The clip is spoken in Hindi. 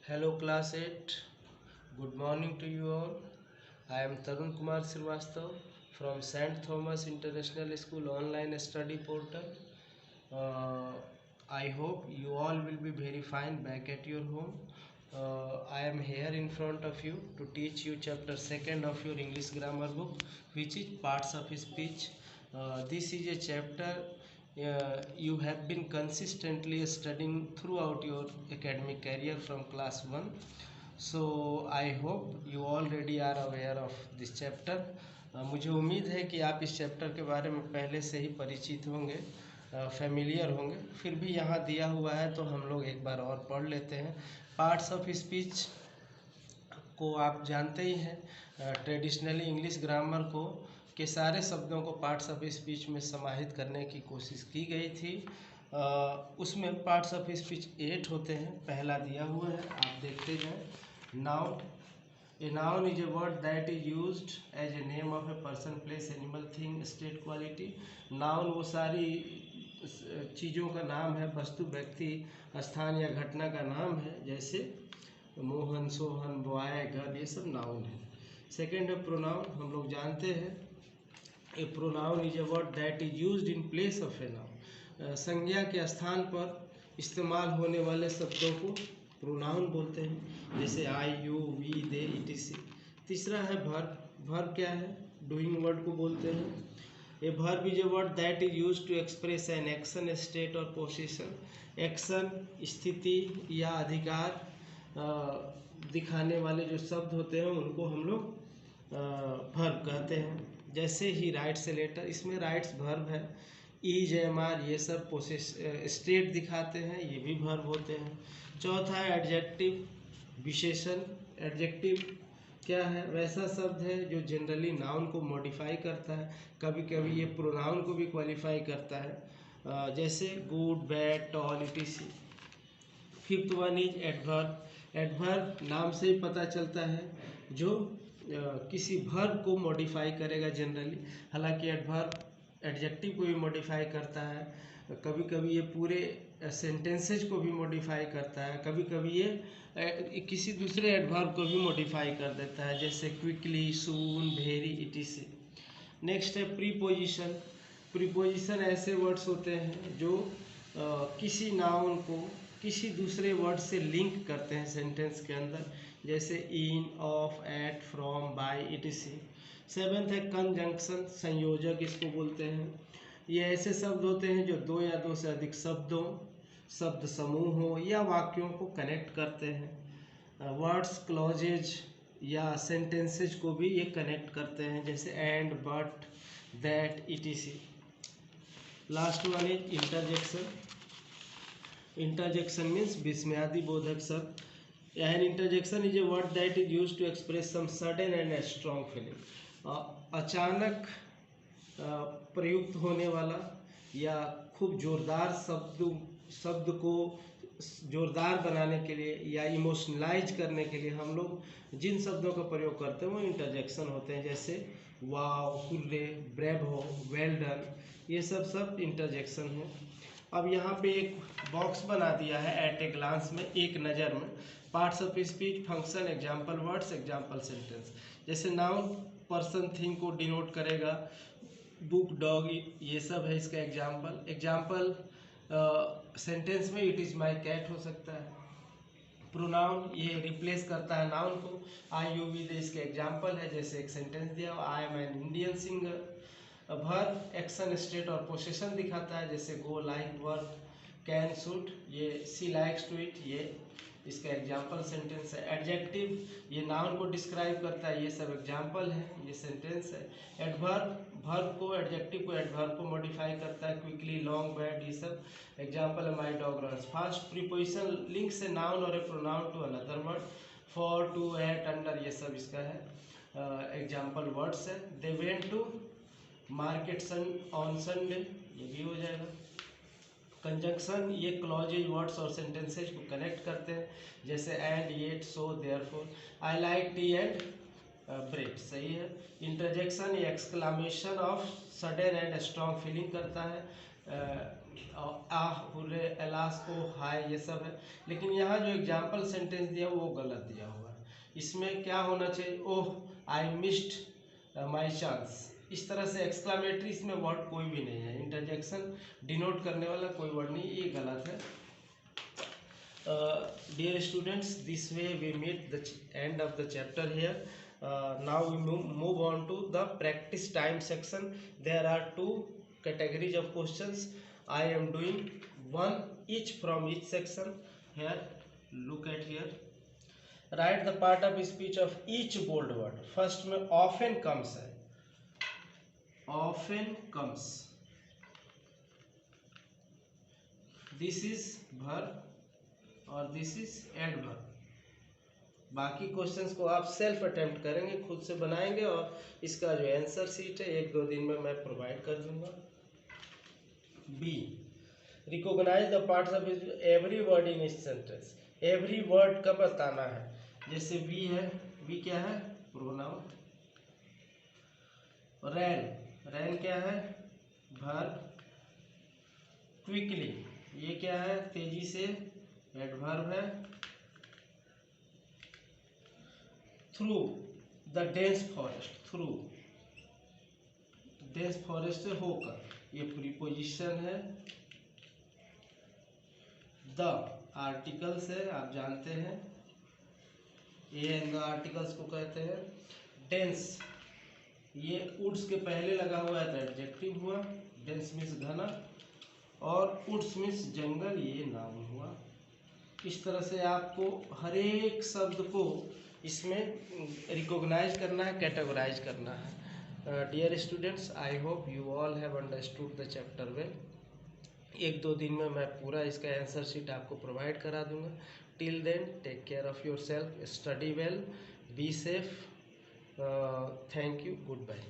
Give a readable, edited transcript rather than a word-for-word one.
Hello class 8, good morning to you all. I am Tarun Kumar Srivastava from St. Thomas International School online study portal. I hope you all will be very fine back at your home. I am here in front of you to teach you chapter 2nd of your English grammar book, which is parts of speech. This is a chapter you have been consistently studying throughout your academic career from class 1. So I hope you already are aware of this chapter. मुझे उम्मीद है कि आप इस चैप्टर के बारे में पहले से ही परिचित होंगे, फेमिलियर होंगे। फिर भी यहाँ दिया हुआ है तो हम लोग एक बार और पढ़ लेते हैं। पार्ट्स ऑफ स्पीच को आप जानते ही हैं, ट्रेडिशनली इंग्लिश ग्रामर को के सारे शब्दों को पार्ट्स ऑफ स्पीच में समाहित करने की कोशिश की गई थी। उसमें पार्ट्स ऑफ स्पीच 8 होते हैं। पहला दिया हुआ है, आप देखते जाएं। Noun, a noun is a word that is used as a name of a person, place, animal, thing, state, quality. Noun वो सारी चीज़ों का नाम है, वस्तु, व्यक्ति, स्थान या घटना का नाम है, जैसे मोहन, सोहन, बॉय, घर, ये सब नाउन है। सेकेंड है प्रोनाउन। हम लोग जानते हैं a pronoun is a word that is used in place of a noun. संज्ञा के स्थान पर इस्तेमाल होने वाले शब्दों को प्रोनाउन बोलते हैं, जैसे आई, यू, वी, दे, इटीसी। तीसरा है वर्ब। वर्ब क्या है? डूइंग वर्ड को बोलते हैं। A verb is a word that is used to express an action, state और पोजीशन। एक्शन, स्थिति या अधिकार दिखाने वाले जो शब्द होते हैं उनको हम लोग वर्ब कहते हैं। जैसे ही राइट से लेटर, इसमें राइट्स वर्ब है। ईज, एम, आर, ये सब स्टेट दिखाते हैं, ये भी वर्ब होते हैं। चौथा है एडजेक्टिव, विशेषण। एडजेक्टिव क्या है? वैसा शब्द है जो जनरली नाउन को मॉडिफाई करता है, कभी कभी ये प्रोनाउन को भी क्वालिफाई करता है, जैसे good, bad, tall, etc. Fifth one is adverb. Adverb नाम से ही पता चलता है, जो किसी वर्ब को मॉडिफाई करेगा जनरली। हालांकि एडवर्ब एडजेक्टिव को भी मॉडिफाई करता है, कभी कभी ये पूरे सेंटेंसेज को भी मॉडिफाई करता है, कभी कभी ये किसी दूसरे एडवर्ब को भी मॉडिफाई कर देता है, जैसे क्विकली, सून, वेरी, इटीसी। नेक्स्ट है प्रीपोजिशन। प्रीपोजिशन ऐसे वर्ड्स होते हैं जो किसी नाउन को किसी दूसरे वर्ड से लिंक करते हैं सेंटेंस के अंदर, जैसे in, of, at, from, by, etc. Seventh है कंजंक्शन, संयोजक इसको बोलते हैं। ये ऐसे शब्द होते हैं जो दो या दो से अधिक शब्दों, शब्द समूहों या वाक्यों को कनेक्ट करते हैं। वर्ड्स, क्लॉजेज या सेंटेंसेज को भी ये कनेक्ट करते हैं, जैसे and, but, that, etc.. Last one is interjection. Interjection means विस्मयादि बोधक शब्द। An interjection is a word that is used to express some sudden and a strong feeling. अचानक प्रयुक्त होने वाला या खूब जोरदार शब्द को जोरदार बनाने के लिए या इमोशनलाइज करने के लिए हम लोग जिन शब्दों का प्रयोग करते हैं वो इंटरजेक्शन होते हैं, जैसे वाव, हुर्रे, ब्रेवो, वेल डन, ये सब शब्द इंटरजेक्शन है। अब यहाँ पे एक बॉक्स बना दिया है एट ए ग्लांस में, एक नज़र में। Parts of speech, function, example words, example sentence. जैसे नाउन पर्सन, थिंग को डिनोट करेगा, बुक, डॉग, ये सब है इसका एग्जाम्पल। एग्जाम्पल सेंटेंस में इट इज़ माई कैट हो सकता है। प्रोनाउन ये रिप्लेस करता है नाउन को। आई, यू, वी, दे इसके एग्जाम्पल है, जैसे एक सेंटेंस दिया, I am an Indian singer. Verb action, state और पोजीशन दिखाता है, जैसे गो, लाइक, वर्क, कैन, शुड, ये सी लाइक्स टू इट, ये इसका एग्जाम्पल सेंटेंस है। एडजेक्टिव ये नाउन को डिस्क्राइब करता है, ये सब एग्जाम्पल है, ये सेंटेंस है। एडवर्ब वर्ब को, एडजेक्टिव को एडवर्ब को मॉडिफाई करता है, क्विकली, लॉन्ग, बैड, ये सब एग्जाम्पल है। My dog runs fast. Preposition links a noun और a pronoun to another word, for, to, at, under, ये सब इसका है एग्जाम्पल वर्ड्स है। They went to market on Sunday, ये भी हो जाएगा। कंजंक्शन ये क्लॉजेज, वर्ड्स और सेंटेंसेज को कनेक्ट करते हैं, जैसे and, yet, so, therefore. I like tea and bread, सही है। इंटरजेक्शन ये exclamation of sudden and strong feeling करता है, बोले एलास को हाय, ये सब है। लेकिन यहाँ जो एग्जाम्पल सेंटेंस दिया वो गलत दिया हुआ है। इसमें क्या होना चाहिए, ओह आई मिस्ड माई चांस। इस तरह से एक्सक्लामेटरी इसमें वर्ड कोई भी नहीं है, इंटरजेक्शन डिनोट करने वाला कोई वर्ड नहीं, ये गलत है। Dear students, this way we meet the end of the chapter here. Now we move on to the practice time section. There are two categories of questions. I am doing one each from each section. Here, look at here. Write the part of speech of each bold word. First में often comes है, often comes. This is verb और दिस इज एडवर्ब। बाकी क्वेश्चंस को आप सेल्फ अटेम्प्ट करेंगे, खुद से बनाएंगे, और इसका जो आंसर शीट है 1-2 दिन में मैं प्रोवाइड कर दूंगा। B, recognise the parts of every word in इस सेंटेंस। एवरी वर्ड का बताना है। जैसे वी है, वी क्या है, प्रोनाउन। रैन, रैन क्या है, वर्ब। क्विकली, ये क्या है, तेजी से, एडवर्ब है। Through the dense forest, through dense forest से होकर, ये प्रीपोजिशन है। द आर्टिकल्स है, आप जानते हैं, ये एंड द आर्टिकल्स को कहते हैं। डेंस, ये वुड्स के पहले लगा हुआ है तो एडजेक्टिव हुआ, डेंस मीन्स घना, और वुड्स मीन्स जंगल, ये नाउन हुआ। इस तरह से आपको हर एक शब्द को इसमें रिकॉग्नाइज करना है, कैटेगराइज करना है। Dear students, I hope you all have understood the chapter well. 1-2 दिन में मैं पूरा इसका आंसर शीट आपको प्रोवाइड करा दूंगा। Till then take care of yourself, study well, be safe, thank you, good bye.